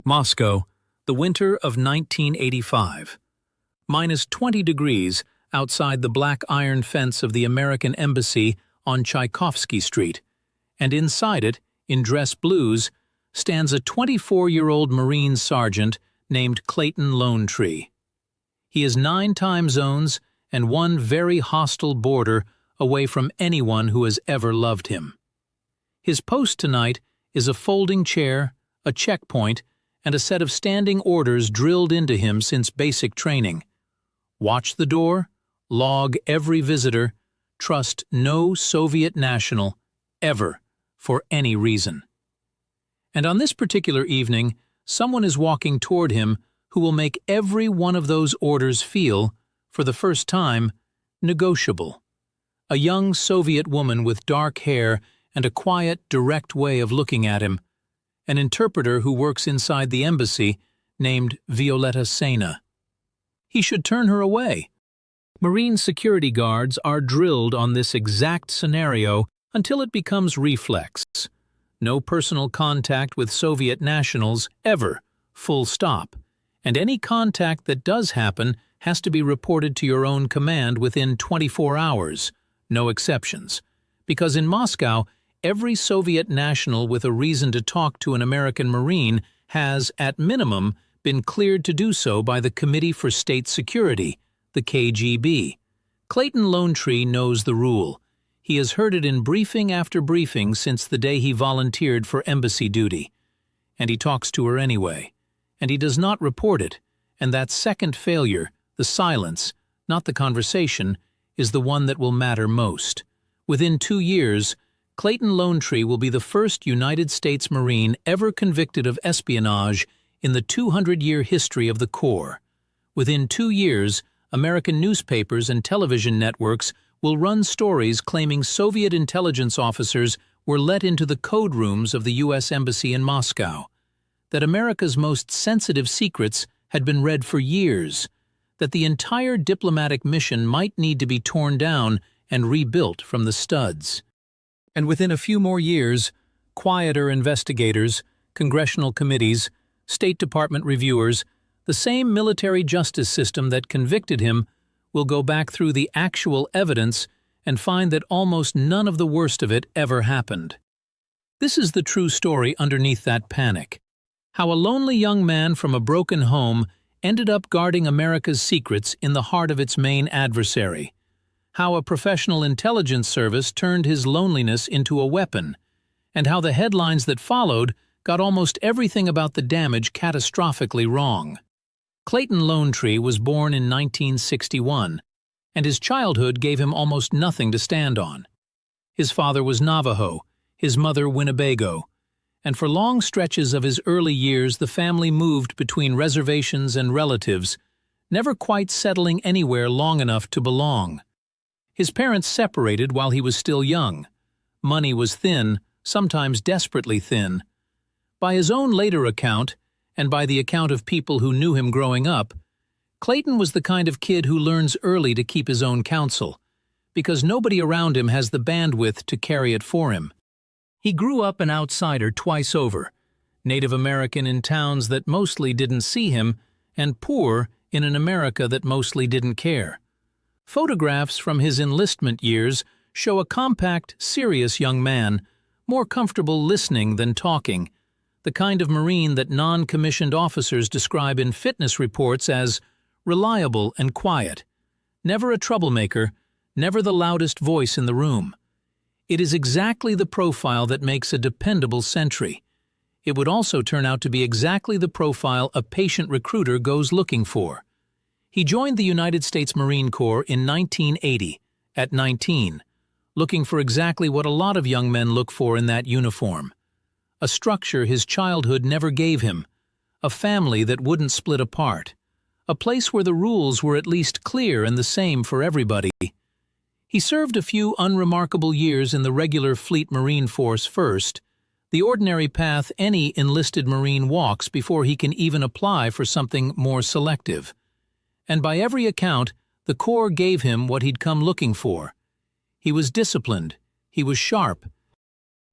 Moscow, the winter of 1985. -20 degrees outside the black iron fence of the American Embassy on Tchaikovsky Street, and inside it, in dress blues, stands a 24-year-old Marine sergeant named Clayton Lonetree. He is 9 time zones and 1 very hostile border away from anyone who has ever loved him. His post tonight is a folding chair, a checkpoint, and a set of standing orders drilled into him since basic training. Watch the door, log every visitor, trust no Soviet national, ever, for any reason. And on this particular evening, someone is walking toward him who will make every one of those orders feel, for the first time, negotiable. A young Soviet woman with dark hair and a quiet, direct way of looking at him. An interpreter who works inside the embassy, named Violetta Seina. He should turn her away. Marine security guards are drilled on this exact scenario until it becomes reflex. No personal contact with Soviet nationals, ever, full stop. And any contact that does happen has to be reported to your own command within 24 hours, no exceptions. Because in Moscow, every Soviet national with a reason to talk to an American Marine has, at minimum, been cleared to do so by the Committee for State Security, the KGB. Clayton Lonetree knows the rule. He has heard it in briefing after briefing since the day he volunteered for embassy duty. And he talks to her anyway. And he does not report it, and that second failure, the silence, not the conversation, is the one that will matter most. Within 2 years, Clayton Lonetree will be the first United States Marine ever convicted of espionage in the 200-year history of the Corps. Within 2 years, American newspapers and television networks will run stories claiming Soviet intelligence officers were let into the code rooms of the U.S. Embassy in Moscow, that America's most sensitive secrets had been read for years, that the entire diplomatic mission might need to be torn down and rebuilt from the studs. And within a few more years, quieter investigators, congressional committees, State Department reviewers, the same military justice system that convicted him will go back through the actual evidence and find that almost none of the worst of it ever happened. This is the true story underneath that panic. How a lonely young man from a broken home ended up guarding America's secrets in the heart of its main adversary. How a professional intelligence service turned his loneliness into a weapon, and how the headlines that followed got almost everything about the damage catastrophically wrong. Clayton Lonetree was born in 1961, and his childhood gave him almost nothing to stand on. His father was Navajo, his mother Winnebago, and for long stretches of his early years the family moved between reservations and relatives, never quite settling anywhere long enough to belong. His parents separated while he was still young. Money was thin, sometimes desperately thin. By his own later account, and by the account of people who knew him growing up, Clayton was the kind of kid who learns early to keep his own counsel, because nobody around him has the bandwidth to carry it for him. He grew up an outsider twice over, Native American in towns that mostly didn't see him, and poor in an America that mostly didn't care. Photographs from his enlistment years show a compact, serious young man, more comfortable listening than talking, the kind of Marine that non-commissioned officers describe in fitness reports as reliable and quiet, never a troublemaker, never the loudest voice in the room. It is exactly the profile that makes a dependable sentry. It would also turn out to be exactly the profile a patient recruiter goes looking for. He joined the United States Marine Corps in 1980, at 19, looking for exactly what a lot of young men look for in that uniform. A structure his childhood never gave him, a family that wouldn't split apart, a place where the rules were at least clear and the same for everybody. He served a few unremarkable years in the regular Fleet Marine Force first, the ordinary path any enlisted Marine walks before he can even apply for something more selective. And by every account, the Corps gave him what he'd come looking for. He was disciplined, he was sharp.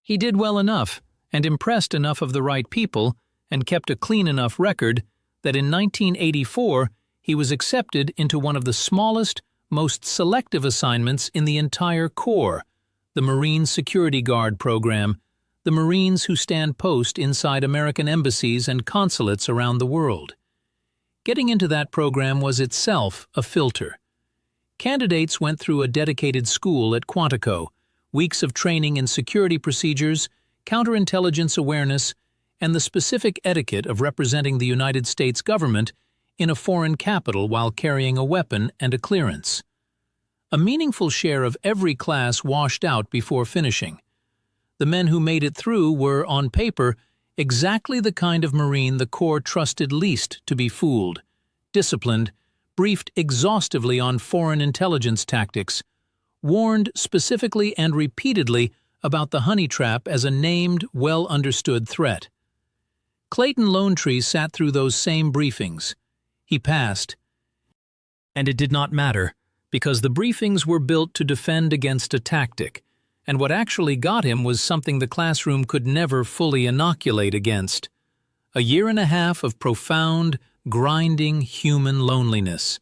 He did well enough, and impressed enough of the right people, and kept a clean enough record that in 1984 he was accepted into one of the smallest, most selective assignments in the entire Corps, the Marine Security Guard program, the Marines who stand post inside American embassies and consulates around the world. Getting into that program was itself a filter. Candidates went through a dedicated school at Quantico, weeks of training in security procedures, counterintelligence awareness, and the specific etiquette of representing the United States government in a foreign capital while carrying a weapon and a clearance. A meaningful share of every class washed out before finishing. The men who made it through were, on paper, exactly the kind of Marine the Corps trusted least to be fooled, disciplined, briefed exhaustively on foreign intelligence tactics, warned specifically and repeatedly about the honeytrap as a named, well-understood threat. Clayton Lonetree sat through those same briefings. He passed. And it did not matter, because the briefings were built to defend against a tactic, and what actually got him was something the classroom could never fully inoculate against. A year and a half of profound, grinding human loneliness.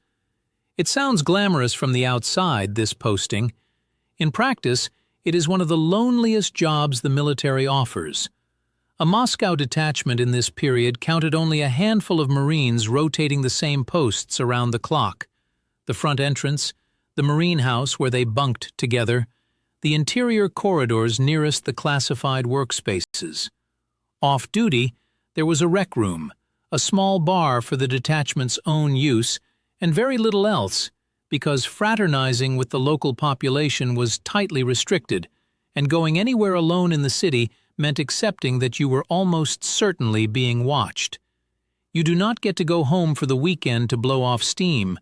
It sounds glamorous from the outside, this posting. In practice, it is one of the loneliest jobs the military offers. A Moscow detachment in this period counted only a handful of Marines rotating the same posts around the clock. The front entrance, the Marine house where they bunked together, the interior corridors nearest the classified workspaces. Off-duty, there was a rec room, a small bar for the detachment's own use, and very little else, because fraternizing with the local population was tightly restricted, and going anywhere alone in the city meant accepting that you were almost certainly being watched. You do not get to go home for the weekend to blow off steam.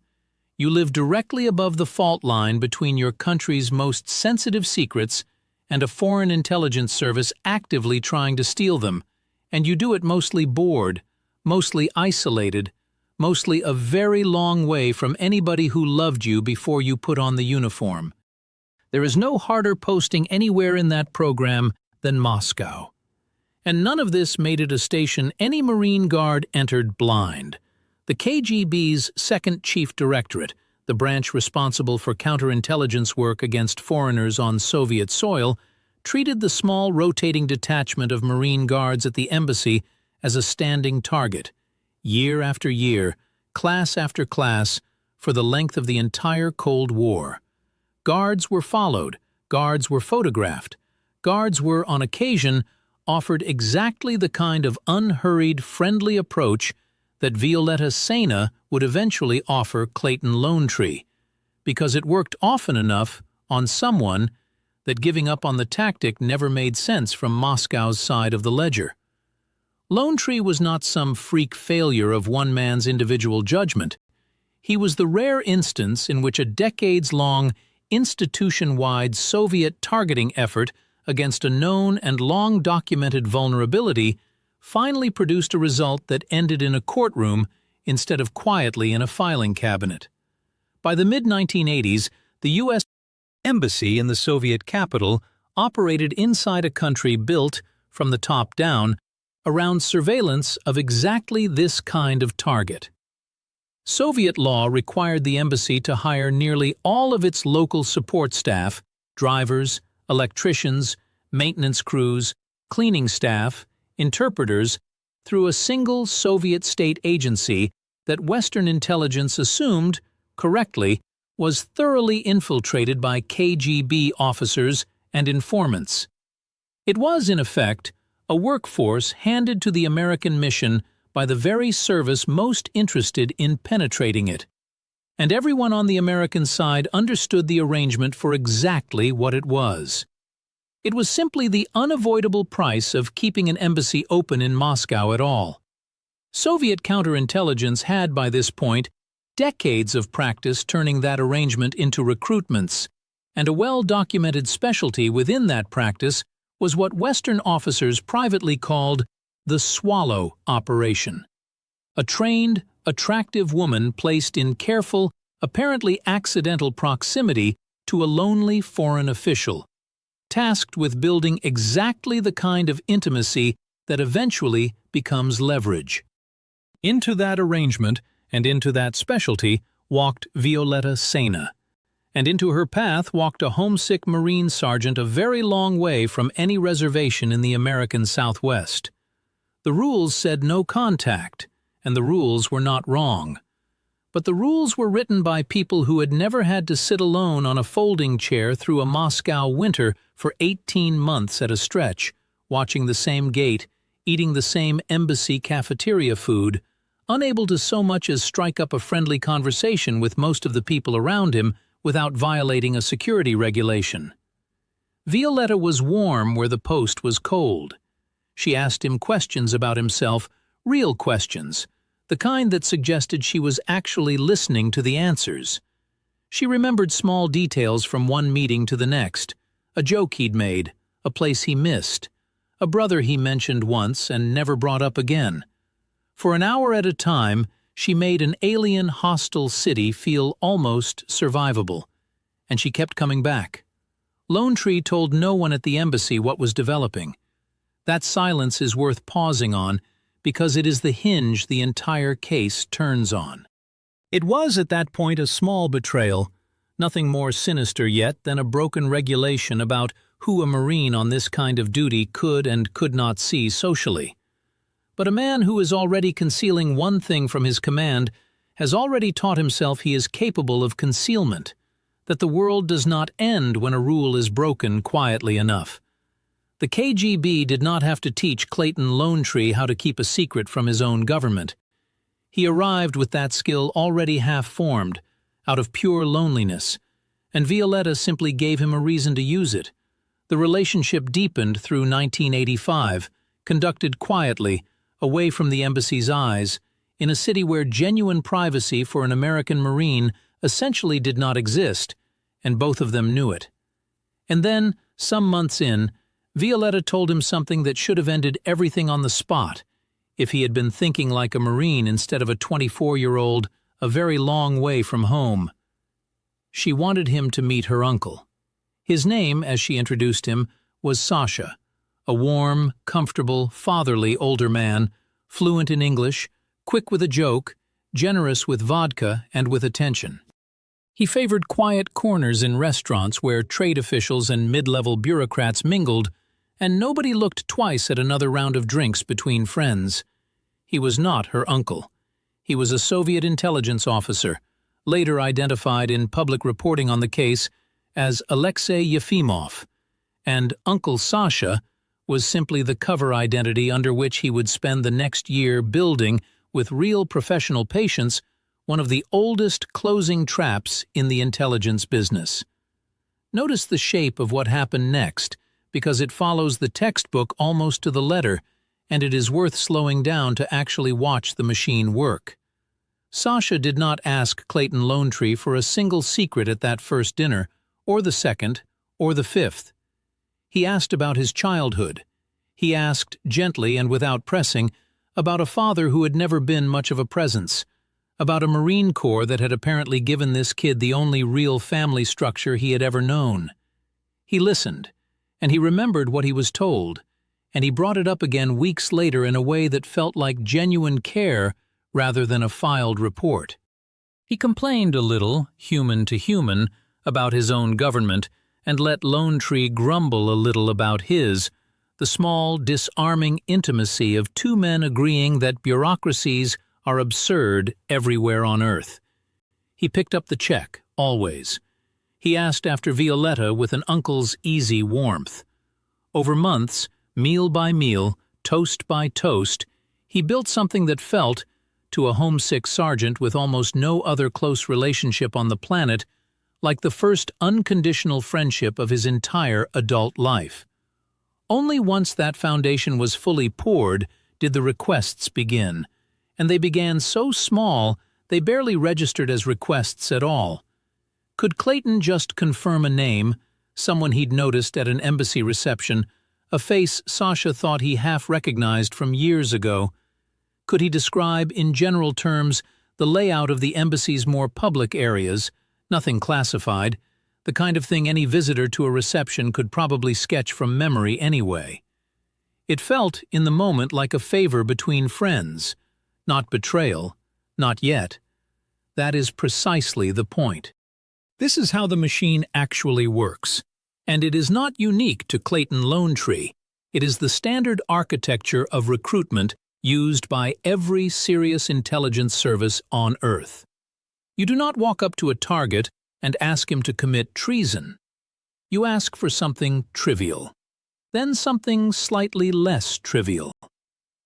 You live directly above the fault line between your country's most sensitive secrets and a foreign intelligence service actively trying to steal them, and you do it mostly bored, mostly isolated, mostly a very long way from anybody who loved you before you put on the uniform. There is no harder posting anywhere in that program than Moscow. And none of this made it a station any Marine Guard entered blind. The KGB's Second Chief Directorate, the branch responsible for counterintelligence work against foreigners on Soviet soil, treated the small rotating detachment of Marine Guards at the embassy as a standing target, year after year, class after class, for the length of the entire Cold War. Guards were followed, guards were photographed, guards were, on occasion, offered exactly the kind of unhurried, friendly approach that Violetta Seina would eventually offer Clayton Lonetree, because it worked often enough on someone that giving up on the tactic never made sense from Moscow's side of the ledger. Lonetree was not some freak failure of one man's individual judgment. He was the rare instance in which a decades-long, institution-wide Soviet targeting effort against a known and long-documented vulnerability finally produced a result that ended in a courtroom instead of quietly in a filing cabinet. By the mid-1980s, the U.S. Embassy in the Soviet capital operated inside a country built, from the top down, around surveillance of exactly this kind of target. Soviet law required the embassy to hire nearly all of its local support staff, drivers, electricians, maintenance crews, cleaning staff, interpreters, through a single Soviet state agency that Western intelligence assumed, correctly, was thoroughly infiltrated by KGB officers and informants. It was, in effect, a workforce handed to the American mission by the very service most interested in penetrating it. And everyone on the American side understood the arrangement for exactly what it was. It was simply the unavoidable price of keeping an embassy open in Moscow at all. Soviet counterintelligence had, by this point, decades of practice turning that arrangement into recruitments, and a well-documented specialty within that practice was what Western officers privately called the Swallow operation. A trained, attractive woman placed in careful, apparently accidental proximity to a lonely foreign official, tasked with building exactly the kind of intimacy that eventually becomes leverage. Into that arrangement and into that specialty walked Violetta Seina, and into her path walked a homesick Marine sergeant a very long way from any reservation in the American Southwest. The rules said no contact, and the rules were not wrong. But the rules were written by people who had never had to sit alone on a folding chair through a Moscow winter for 18 months at a stretch, watching the same gate, eating the same embassy cafeteria food, unable to so much as strike up a friendly conversation with most of the people around him without violating a security regulation. Violetta was warm where the post was cold. She asked him questions about himself, real questions, the kind that suggested she was actually listening to the answers. She remembered small details from one meeting to the next, a joke he'd made, a place he missed, a brother he mentioned once and never brought up again. For an hour at a time, she made an alien, hostile city feel almost survivable, and she kept coming back. Lonetree told no one at the embassy what was developing. That silence is worth pausing on, because it is the hinge the entire case turns on. It was at that point a small betrayal, nothing more sinister yet than a broken regulation about who a Marine on this kind of duty could and could not see socially. But a man who is already concealing one thing from his command has already taught himself he is capable of concealment, that the world does not end when a rule is broken quietly enough. The KGB did not have to teach Clayton Lonetree how to keep a secret from his own government. He arrived with that skill already half-formed, out of pure loneliness, and Violetta simply gave him a reason to use it. The relationship deepened through 1985, conducted quietly, away from the embassy's eyes, in a city where genuine privacy for an American Marine essentially did not exist, and both of them knew it. And then, some months in, Violetta told him something that should have ended everything on the spot, if he had been thinking like a Marine instead of a 24-year-old a very long way from home. She wanted him to meet her uncle. His name, as she introduced him, was Sasha, a warm, comfortable, fatherly older man, fluent in English, quick with a joke, generous with vodka and with attention. He favored quiet corners in restaurants where trade officials and mid-level bureaucrats mingled, and nobody looked twice at another round of drinks between friends. He was not her uncle. He was a Soviet intelligence officer, later identified in public reporting on the case as Alexei Yefimov, and Uncle Sasha was simply the cover identity under which he would spend the next year building, with real professional patience, one of the oldest closing traps in the intelligence business. Notice the shape of what happened next, because it follows the textbook almost to the letter, and it is worth slowing down to actually watch the machine work. Sasha did not ask Clayton Lonetree for a single secret at that first dinner, or the second, or the fifth. He asked about his childhood. He asked, gently and without pressing, about a father who had never been much of a presence, about a Marine Corps that had apparently given this kid the only real family structure he had ever known. He listened, and he remembered what he was told, and he brought it up again weeks later in a way that felt like genuine care rather than a filed report. He complained a little, human to human, about his own government, and let Lonetree grumble a little about his, the small, disarming intimacy of two men agreeing that bureaucracies are absurd everywhere on Earth. He picked up the check, always. He asked after Violetta with an uncle's easy warmth. Over months, meal by meal, toast by toast, he built something that felt, to a homesick sergeant with almost no other close relationship on the planet, like the first unconditional friendship of his entire adult life. Only once that foundation was fully poured did the requests begin, and they began so small they barely registered as requests at all. Could Clayton just confirm a name, someone he'd noticed at an embassy reception, a face Sasha thought he half-recognized from years ago? Could he describe, in general terms, the layout of the embassy's more public areas, nothing classified, the kind of thing any visitor to a reception could probably sketch from memory anyway? It felt, in the moment, like a favor between friends. Not betrayal. Not yet. That is precisely the point. This is how the machine actually works. And it is not unique to Clayton Lonetree. It is the standard architecture of recruitment used by every serious intelligence service on Earth. You do not walk up to a target and ask him to commit treason. You ask for something trivial, then something slightly less trivial.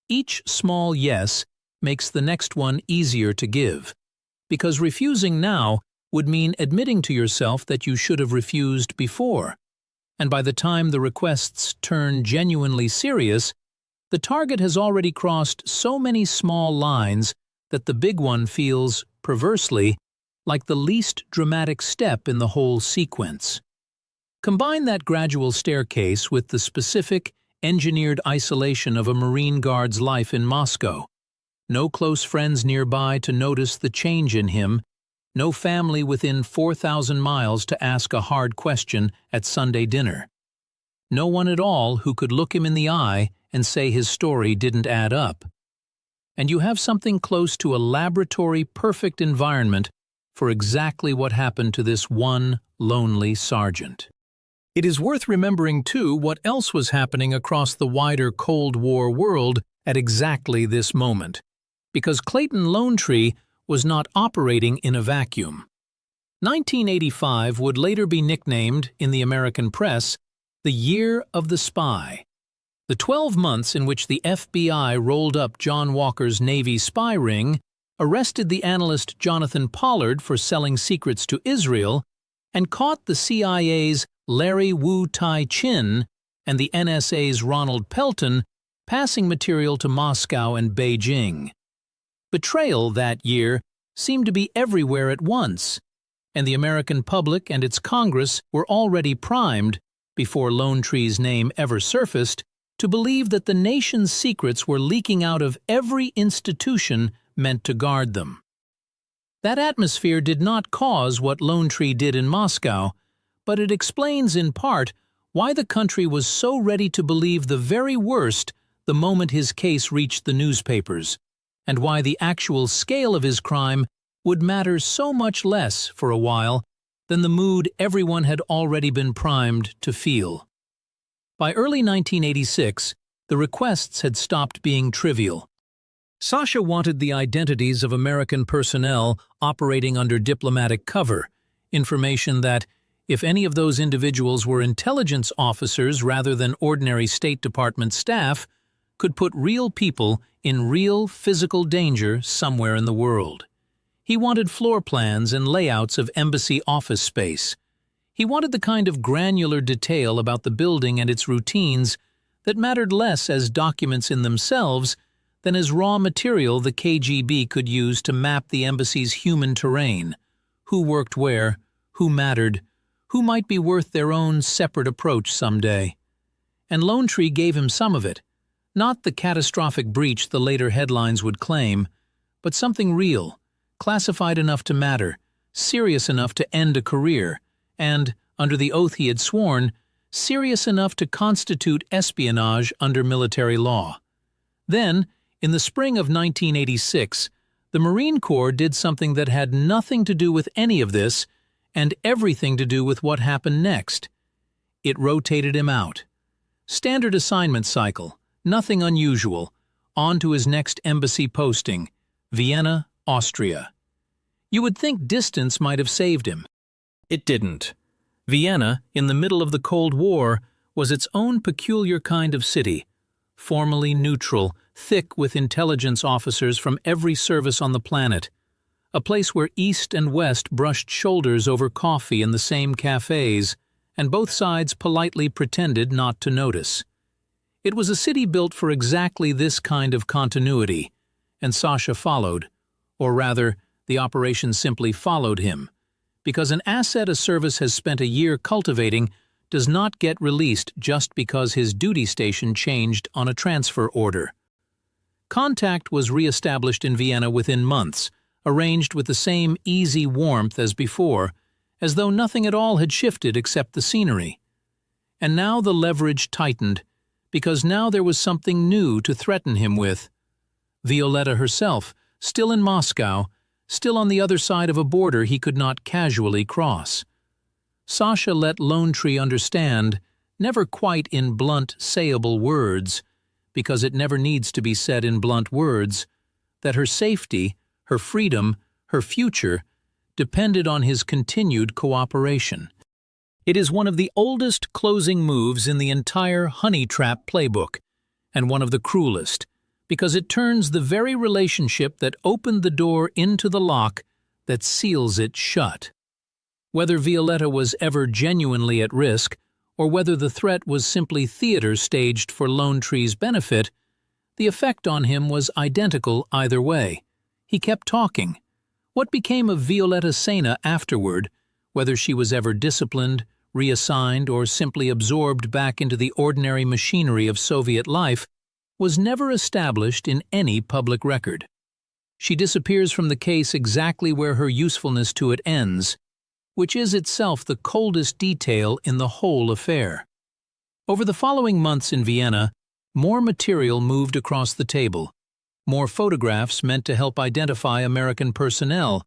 Each small yes makes the next one easier to give, because refusing now would mean admitting to yourself that you should have refused before. And by the time the requests turn genuinely serious, the target has already crossed so many small lines that the big one feels, perversely, like the least dramatic step in the whole sequence. Combine that gradual staircase with the specific, engineered isolation of a Marine Guard's life in Moscow. No close friends nearby to notice the change in him, no family within 4,000 miles to ask a hard question at Sunday dinner. No one at all who could look him in the eye and say his story didn't add up. And you have something close to a laboratory-perfect environment for exactly what happened to this one lonely sergeant. It is worth remembering, too, what else was happening across the wider Cold War world at exactly this moment, because Clayton Lonetree was not operating in a vacuum. 1985 would later be nicknamed, in the American press, the Year of the Spy. The 12 months in which the FBI rolled up John Walker's Navy spy ring, arrested the analyst Jonathan Pollard for selling secrets to Israel, and caught the CIA's Larry Wu Tai Chin and the NSA's Ronald Pelton passing material to Moscow and Beijing. Betrayal that year seemed to be everywhere at once, and the American public and its Congress were already primed, before Lonetree's name ever surfaced, to believe that the nation's secrets were leaking out of every institution meant to guard them. That atmosphere did not cause what Lonetree did in Moscow, but it explains in part why the country was so ready to believe the very worst the moment his case reached the newspapers, and why the actual scale of his crime would matter so much less, for a while, than the mood everyone had already been primed to feel. By early 1986, the requests had stopped being trivial. Sasha wanted the identities of American personnel operating under diplomatic cover, information that, if any of those individuals were intelligence officers rather than ordinary State Department staff, could put real people in real physical danger somewhere in the world. He wanted floor plans and layouts of embassy office space. He wanted the kind of granular detail about the building and its routines that mattered less as documents in themselves than as raw material the KGB could use to map the embassy's human terrain, who worked where, who mattered, who might be worth their own separate approach someday. And Lonetree gave him some of it, not the catastrophic breach the later headlines would claim, but something real, classified enough to matter, serious enough to end a career, and, under the oath he had sworn, serious enough to constitute espionage under military law. Then, in the spring of 1986, the Marine Corps did something that had nothing to do with any of this and everything to do with what happened next. It rotated him out. Standard assignment cycle, nothing unusual, on to his next embassy posting, Vienna, Austria. You would think distance might have saved him. It didn't. Vienna, in the middle of the Cold War, was its own peculiar kind of city, formally neutral, thick with intelligence officers from every service on the planet, a place where East and West brushed shoulders over coffee in the same cafes, and both sides politely pretended not to notice. It was a city built for exactly this kind of continuity, and Sasha followed, or rather, the operation simply followed him, because an asset a service has spent a year cultivating does not get released just because his duty station changed on a transfer order. Contact was re-established in Vienna within months, arranged with the same easy warmth as before, as though nothing at all had shifted except the scenery. And now the leverage tightened, because now there was something new to threaten him with. Violetta herself, still in Moscow, still on the other side of a border he could not casually cross. Sasha let Lonetree understand, never quite in blunt, sayable words, because it never needs to be said in blunt words, that her safety, her freedom, her future, depended on his continued cooperation. It is one of the oldest closing moves in the entire Honeytrap playbook, and one of the cruelest, because it turns the very relationship that opened the door into the lock that seals it shut. Whether Violetta was ever genuinely at risk, or whether the threat was simply theater staged for Lonetree's benefit, the effect on him was identical either way. He kept talking. What became of Violetta Seina afterward, whether she was ever disciplined, reassigned, or simply absorbed back into the ordinary machinery of Soviet life, was never established in any public record. She disappears from the case exactly where her usefulness to it ends, which is itself the coldest detail in the whole affair. Over the following months in Vienna, more material moved across the table. More photographs meant to help identify American personnel,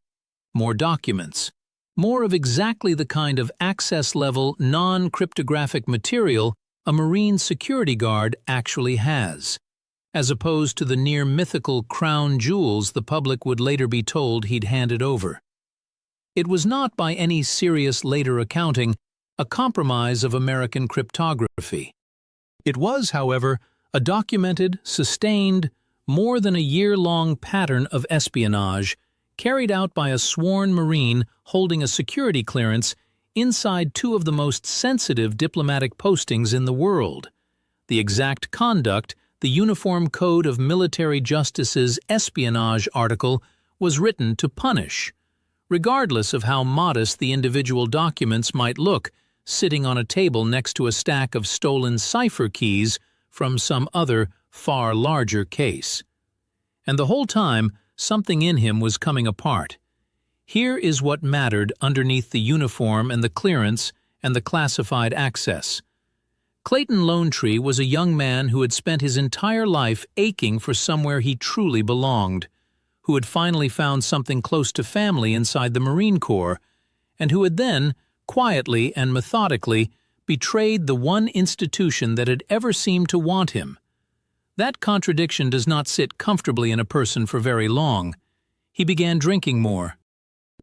more documents, more of exactly the kind of access-level, non-cryptographic material a Marine security guard actually has, as opposed to the near-mythical crown jewels the public would later be told he'd handed over. It was not, by any serious later accounting, a compromise of American cryptography. It was, however, a documented, sustained, more than a year-long pattern of espionage carried out by a sworn Marine holding a security clearance inside two of the most sensitive diplomatic postings in the world. The exact conduct the Uniform Code of Military Justice's espionage article was written to punish, regardless of how modest the individual documents might look sitting on a table next to a stack of stolen cipher keys from some other, far larger case. And the whole time, something in him was coming apart. Here is what mattered underneath the uniform and the clearance and the classified access. Clayton Lonetree was a young man who had spent his entire life aching for somewhere he truly belonged, who had finally found something close to family inside the Marine Corps, and who had then, quietly and methodically, betrayed the one institution that had ever seemed to want him. That contradiction does not sit comfortably in a person for very long. He began drinking more.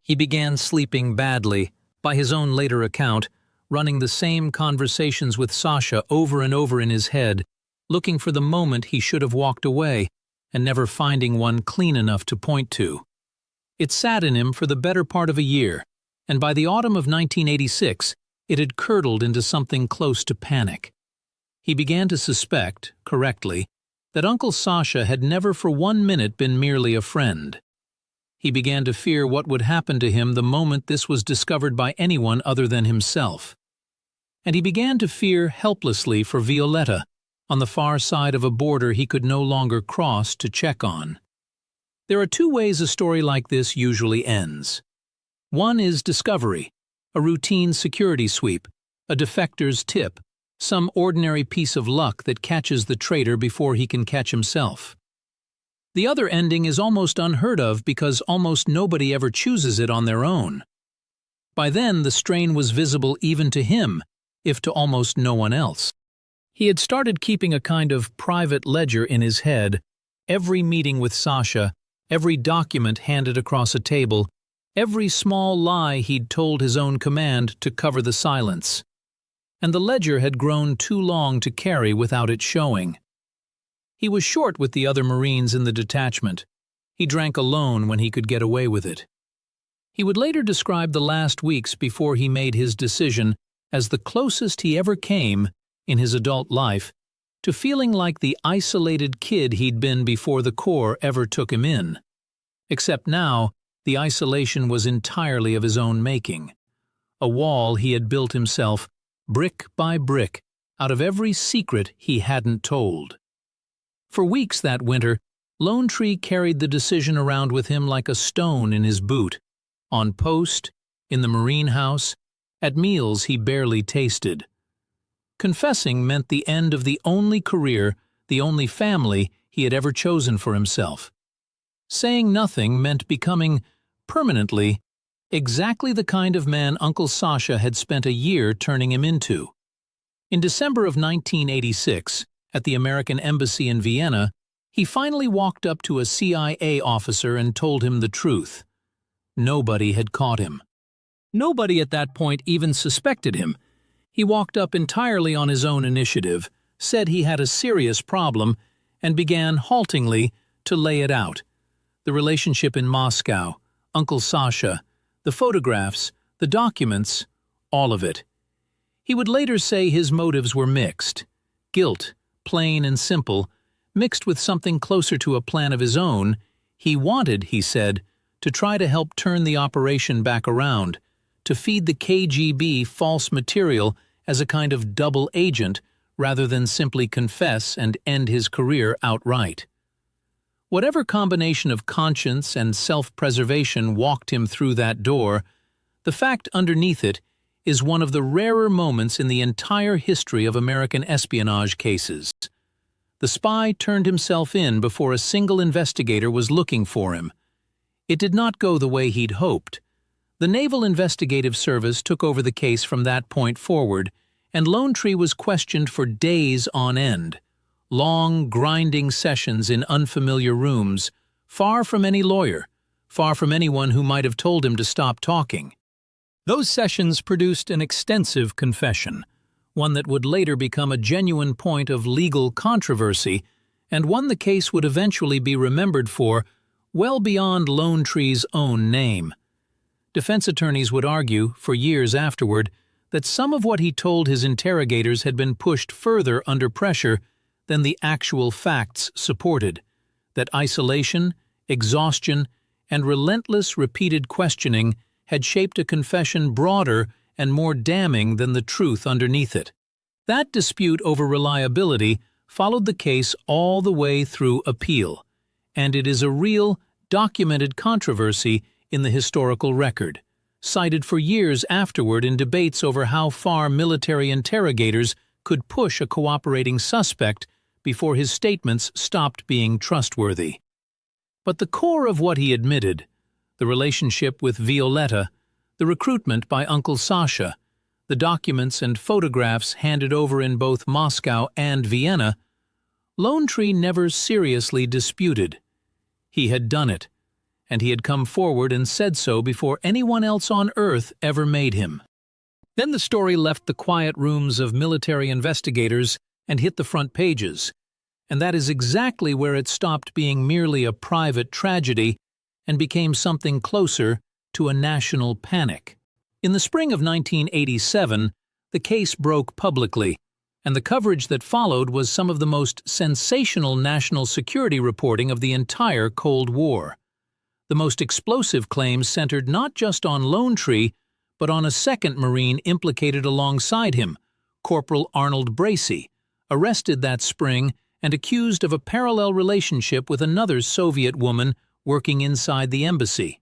He began sleeping badly, by his own later account, running the same conversations with Sasha over and over in his head, looking for the moment he should have walked away, and never finding one clean enough to point to. It sat in him for the better part of a year, and by the autumn of 1986, it had curdled into something close to panic. He began to suspect, correctly, that Uncle Sasha had never for 1 minute been merely a friend. He began to fear what would happen to him the moment this was discovered by anyone other than himself. And he began to fear helplessly for Violetta, on the far side of a border he could no longer cross to check on. There are two ways a story like this usually ends. One is discovery, a routine security sweep, a defector's tip, some ordinary piece of luck that catches the traitor before he can catch himself. The other ending is almost unheard of because almost nobody ever chooses it on their own. By then, the strain was visible even to him, if to almost no one else. He had started keeping a kind of private ledger in his head, every meeting with Sasha, every document handed across a table, every small lie he'd told his own command to cover the silence. And the ledger had grown too long to carry without it showing. He was short with the other Marines in the detachment. He drank alone when he could get away with it. He would later describe the last weeks before he made his decision as the closest he ever came, in his adult life, to feeling like the isolated kid he'd been before the Corps ever took him in. Except now, the isolation was entirely of his own making. A wall he had built himself, brick by brick, out of every secret he hadn't told. For weeks that winter, Lonetree carried the decision around with him like a stone in his boot, on post, in the Marine house, at meals he barely tasted. Confessing meant the end of the only career, the only family he had ever chosen for himself. Saying nothing meant becoming, permanently, exactly the kind of man Uncle Sasha had spent a year turning him into. In December of 1986, at the American Embassy in Vienna, he finally walked up to a CIA officer and told him the truth. Nobody had caught him. Nobody at that point even suspected him. He walked up entirely on his own initiative, said he had a serious problem, and began, haltingly, to lay it out. The relationship in Moscow, Uncle Sasha, the photographs, the documents, all of it. He would later say his motives were mixed. Guilt, plain and simple, mixed with something closer to a plan of his own. He wanted, he said, to try to help turn the operation back around, to feed the KGB false material as a kind of double agent rather than simply confess and end his career outright. Whatever combination of conscience and self-preservation walked him through that door, the fact underneath it is one of the rarer moments in the entire history of American espionage cases. The spy turned himself in before a single investigator was looking for him. It did not go the way he'd hoped. The Naval Investigative Service took over the case from that point forward, and Lonetree was questioned for days on end. Long, grinding sessions in unfamiliar rooms, far from any lawyer, far from anyone who might have told him to stop talking. Those sessions produced an extensive confession, one that would later become a genuine point of legal controversy, and one the case would eventually be remembered for well beyond Lonetree's own name. Defense attorneys would argue, for years afterward, that some of what he told his interrogators had been pushed further under pressure than the actual facts supported, that isolation, exhaustion, and relentless repeated questioning had shaped a confession broader and more damning than the truth underneath it. That dispute over reliability followed the case all the way through appeal, and it is a real, documented controversy in the historical record, cited for years afterward in debates over how far military interrogators could push a cooperating suspect before his statements stopped being trustworthy. But the core of what he admitted, the relationship with Violetta, the recruitment by Uncle Sasha, the documents and photographs handed over in both Moscow and Vienna, Lonetree never seriously disputed. He had done it, and he had come forward and said so before anyone else on Earth ever made him. Then the story left the quiet rooms of military investigators and hit the front pages, and that is exactly where it stopped being merely a private tragedy and became something closer to a national panic. In the spring of 1987, the case broke publicly, and the coverage that followed was some of the most sensational national security reporting of the entire Cold War. The most explosive claims centered not just on Lonetree, but on a second Marine implicated alongside him, Corporal Arnold Bracey, arrested that spring and accused of a parallel relationship with another Soviet woman working inside the embassy.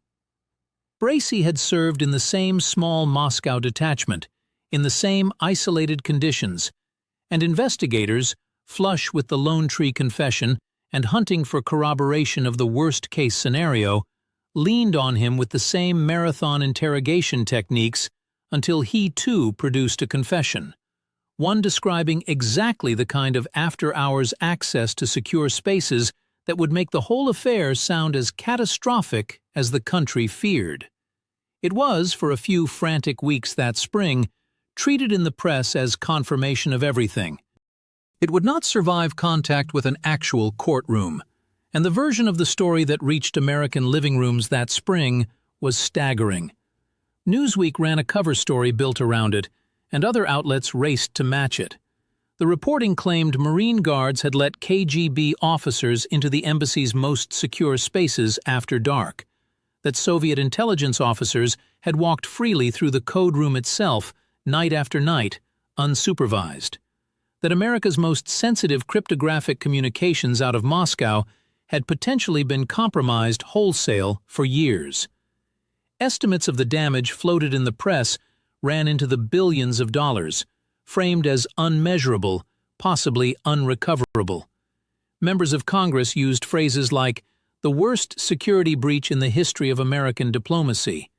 Bracey had served in the same small Moscow detachment, in the same isolated conditions, and investigators, flush with the Lonetree confession and hunting for corroboration of the worst-case scenario, leaned on him with the same marathon interrogation techniques until he too produced a confession, one describing exactly the kind of after-hours access to secure spaces that would make the whole affair sound as catastrophic as the country feared. It was, for a few frantic weeks that spring, treated in the press as confirmation of everything. It would not survive contact with an actual courtroom, and the version of the story that reached American living rooms that spring was staggering. Newsweek ran a cover story built around it, and other outlets raced to match it. The reporting claimed Marine Guards had let KGB officers into the embassy's most secure spaces after dark, that Soviet intelligence officers had walked freely through the code room itself, night after night, unsupervised, that America's most sensitive cryptographic communications out of Moscow had potentially been compromised wholesale for years. Estimates of the damage floated in the press ran into the billions of dollars, framed as unmeasurable, possibly unrecoverable. Members of Congress used phrases like, "the worst security breach in the history of American diplomacy."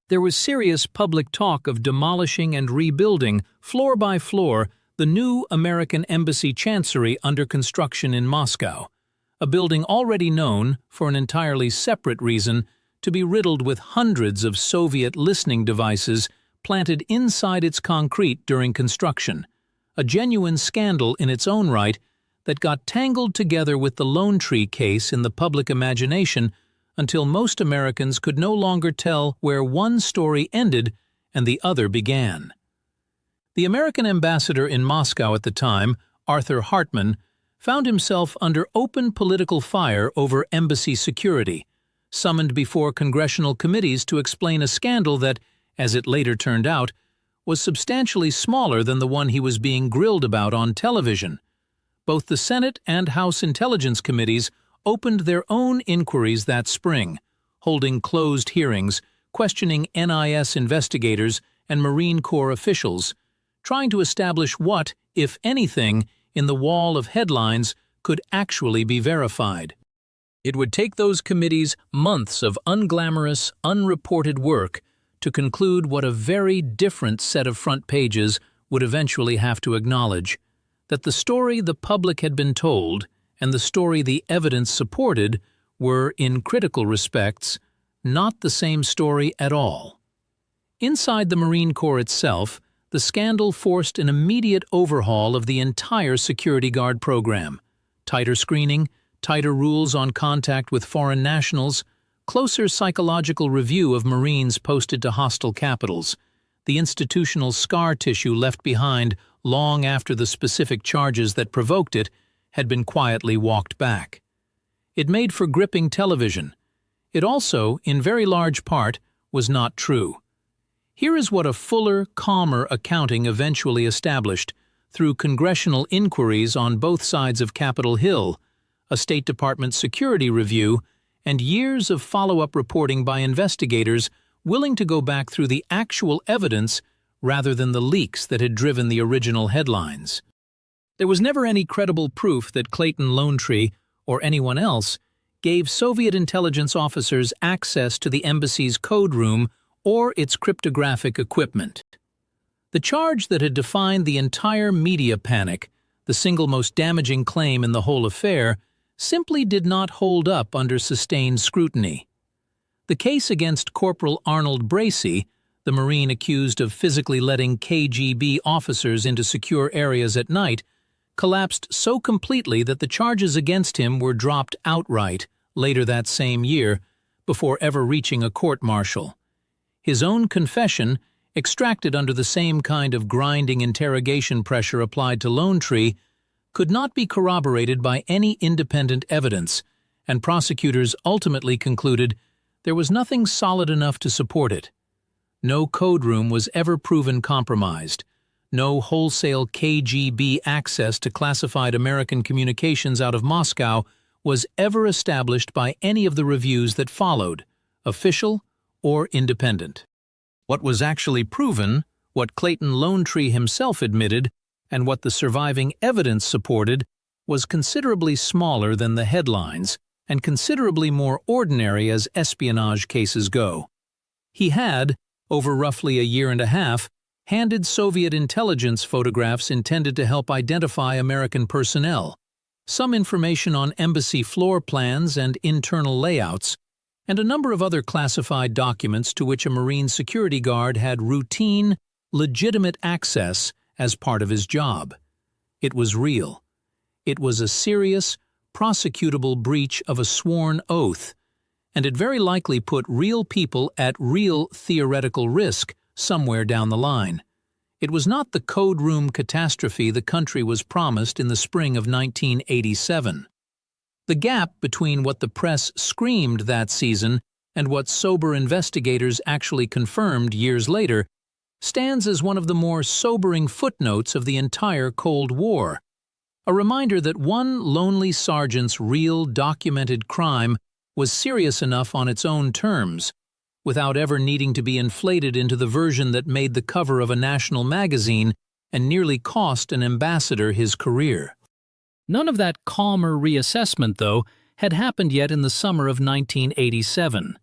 There was serious public talk of demolishing and rebuilding, floor by floor, the new American Embassy Chancery under construction in Moscow, a building already known, for an entirely separate reason, to be riddled with hundreds of Soviet listening devices planted inside its concrete during construction, a genuine scandal in its own right that got tangled together with the Lonetree case in the public imagination until most Americans could no longer tell where one story ended and the other began. The American ambassador in Moscow at the time, Arthur Hartman, found himself under open political fire over embassy security, summoned before congressional committees to explain a scandal that, as it later turned out, was substantially smaller than the one he was being grilled about on television. Both the Senate and House Intelligence Committees opened their own inquiries that spring, holding closed hearings, questioning NIS investigators and Marine Corps officials, trying to establish what, if anything, in the wall of headlines could actually be verified. It would take those committees months of unglamorous, unreported work to conclude what a very different set of front pages would eventually have to acknowledge, that the story the public had been told and the story the evidence supported were, in critical respects, not the same story at all. Inside the Marine Corps itself, the scandal forced an immediate overhaul of the entire security guard program. Tighter screening, tighter rules on contact with foreign nationals, closer psychological review of Marines posted to hostile capitals, the institutional scar tissue left behind long after the specific charges that provoked it had been quietly walked back. It made for gripping television. It also, in very large part, was not true. Here is what a fuller, calmer accounting eventually established through congressional inquiries on both sides of Capitol Hill, a State Department security review, and years of follow-up reporting by investigators willing to go back through the actual evidence rather than the leaks that had driven the original headlines. There was never any credible proof that Clayton Lonetree, or anyone else, gave Soviet intelligence officers access to the embassy's code room or its cryptographic equipment. The charge that had defined the entire media panic, the single most damaging claim in the whole affair, simply did not hold up under sustained scrutiny. The case against Corporal Arnold Bracey, the Marine accused of physically letting KGB officers into secure areas at night, collapsed so completely that the charges against him were dropped outright later that same year before ever reaching a court-martial. His own confession, extracted under the same kind of grinding interrogation pressure applied to Lonetree, could not be corroborated by any independent evidence, and prosecutors ultimately concluded there was nothing solid enough to support it. No code room was ever proven compromised. No wholesale KGB access to classified American communications out of Moscow was ever established by any of the reviews that followed, official or independent. What was actually proven, what Clayton Lonetree himself admitted, and what the surviving evidence supported, was considerably smaller than the headlines and considerably more ordinary as espionage cases go. He had, over roughly a year and a half, handed Soviet intelligence photographs intended to help identify American personnel, some information on embassy floor plans and internal layouts, and a number of other classified documents to which a Marine security guard had routine, legitimate access as part of his job. It was real. It was a serious, prosecutable breach of a sworn oath, and it very likely put real people at real theoretical risk somewhere down the line. It was not the code room catastrophe the country was promised in the spring of 1987. The gap between what the press screamed that season and what sober investigators actually confirmed years later stands as one of the more sobering footnotes of the entire Cold War, a reminder that one lonely sergeant's real documented crime was serious enough on its own terms, without ever needing to be inflated into the version that made the cover of a national magazine and nearly cost an ambassador his career. None of that calmer reassessment, though, had happened yet in the summer of 1987.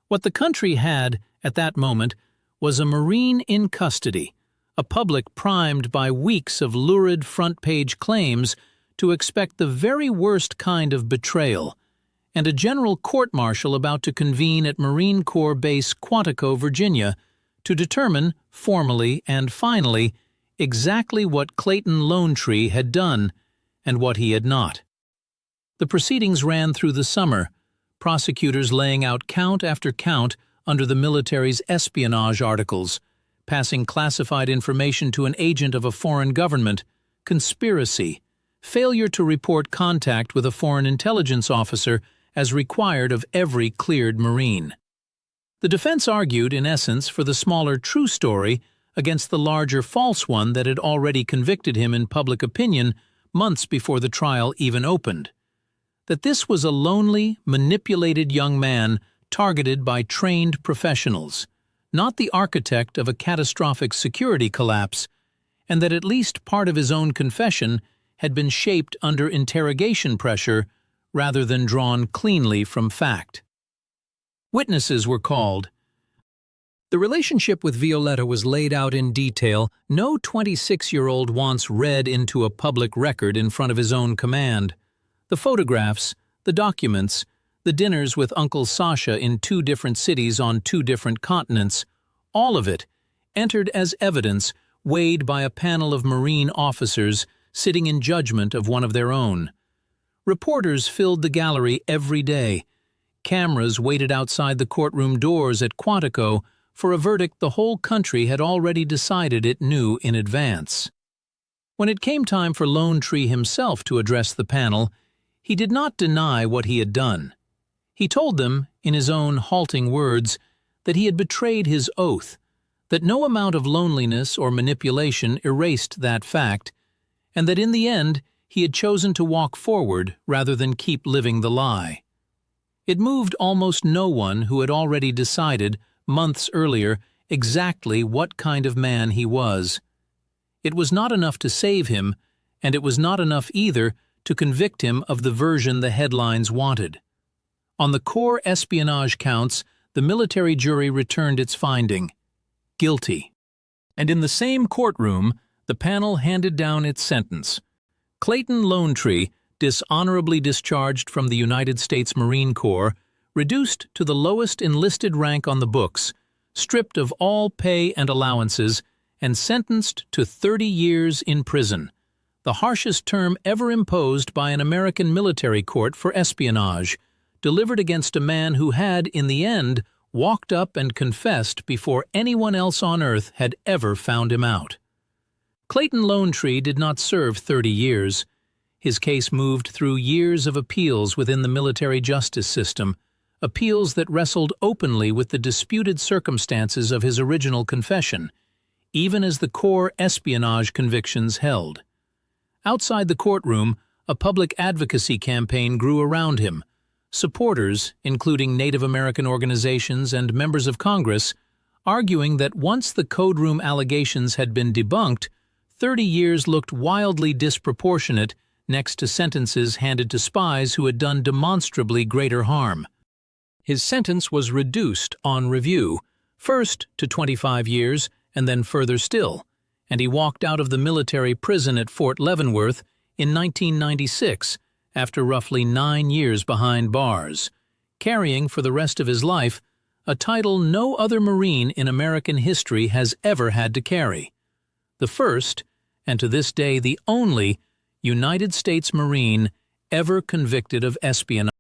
What the country had, at that moment, was a Marine in custody, a public primed by weeks of lurid front-page claims to expect the very worst kind of betrayal, and a general court-martial about to convene at Marine Corps Base Quantico, Virginia, to determine, formally and finally, exactly what Clayton Lonetree had done and what he had not. The proceedings ran through the summer, prosecutors laying out count after count under the military's espionage articles, passing classified information to an agent of a foreign government, conspiracy, failure to report contact with a foreign intelligence officer as required of every cleared Marine. The defense argued, in essence, for the smaller true story against the larger false one that had already convicted him in public opinion months before the trial even opened. That this was a lonely, manipulated young man targeted by trained professionals, not the architect of a catastrophic security collapse, and that at least part of his own confession had been shaped under interrogation pressure rather than drawn cleanly from fact. Witnesses were called. The relationship with Violetta was laid out in detail. No 26-year-old wants read into a public record in front of his own command. The photographs, the documents, the dinners with Uncle Sasha in 2 different cities on 2 different continents, all of it entered as evidence weighed by a panel of Marine officers sitting in judgment of one of their own. Reporters filled the gallery every day. Cameras waited outside the courtroom doors at Quantico for a verdict the whole country had already decided it knew in advance. When it came time for Lonetree himself to address the panel, he did not deny what he had done. He told them, in his own halting words, that he had betrayed his oath, that no amount of loneliness or manipulation erased that fact, and that in the end he had chosen to walk forward rather than keep living the lie. It moved almost no one who had already decided, months earlier, exactly what kind of man he was. It was not enough to save him, and it was not enough either to convict him of the version the headlines wanted. On the core espionage counts, the military jury returned its finding: guilty. And in the same courtroom, the panel handed down its sentence. Clayton Lonetree, dishonorably discharged from the United States Marine Corps, reduced to the lowest enlisted rank on the books, stripped of all pay and allowances, and sentenced to 30 years in prison, the harshest term ever imposed by an American military court for espionage, delivered against a man who had, in the end, walked up and confessed before anyone else on earth had ever found him out. Clayton Lonetree did not serve 30 years. His case moved through years of appeals within the military justice system, appeals that wrestled openly with the disputed circumstances of his original confession, even as the core espionage convictions held. Outside the courtroom, a public advocacy campaign grew around him. Supporters, including Native American organizations and members of Congress, arguing that once the code room allegations had been debunked, 30 years looked wildly disproportionate next to sentences handed to spies who had done demonstrably greater harm. His sentence was reduced on review, first to 25 years and then further still, and he walked out of the military prison at Fort Leavenworth in 1996 after roughly 9 years behind bars, carrying for the rest of his life a title no other Marine in American history has ever had to carry: the first, and to this day the only, United States Marine ever convicted of espionage.